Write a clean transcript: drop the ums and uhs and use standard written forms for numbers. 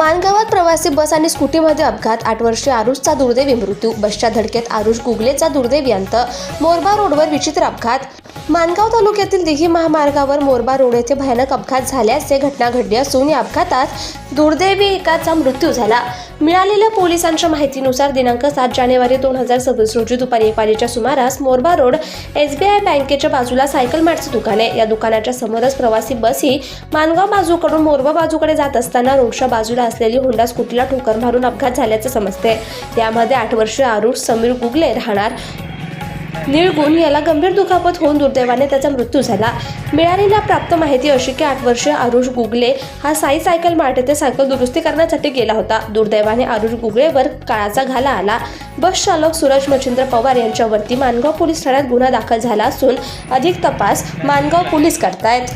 माणगावात प्रवासी बस आणि स्कूटीमध्ये अपघात. 8 वर्षीय आरुषचा दुर्दैवी मृत्यू. बसच्या धडकेत आरुष गुगलेचा दुर्दैवी अंत. मोरबा रोडवर विचित्र अपघात. माणगाव तालुक्यातील दिघी महामार्गावर मोरबा रोड येथे भयानक अपघात झाल्याचे घटना घडली असून या अपघातात दुर्दैवी एकाचा मृत्यू झाला. मिळालेल्या पोलिसांच्या माहितीनुसार दिनांक 7 जानेवारी 2026 रोजी दुपारी 1 वाजेच्या सुमारास मोरबा रोड SBI बँकेच्या बाजूला सायकल मार्टचे दुकान आहे. या दुकानाच्या समोरच प्रवासी बस ही माणगाव बाजूकडून मोरबा बाजूकडे जात असताना रोडच्या बाजूला असलेली होंडा स्कूटीला ठोकर मारून अपघात झाल्याचे समजते. यामध्ये 8 वर्षीय आरुष समीर गुगले राहणार निळगुण याला गंभीर दुखापत होऊन दुर्दैवाने त्याचा मृत्यू झाला. मिळालेल्या प्राप्त माहिती अशी की 8 वर्षीय आरुष गुगले हा साई सायकल मार्ट येथे सायकल दुरुस्ती करण्यासाठी गेला होता. दुर्दैवाने आरुष गुगलेवर काळाचा घाला आला. बस चालक सूरज मच्छिंद्र पवार यांच्यावरती माणगाव पोलीस ठाण्यात गुन्हा दाखल झाला असून अधिक तपास माणगाव पोलीस करतायत.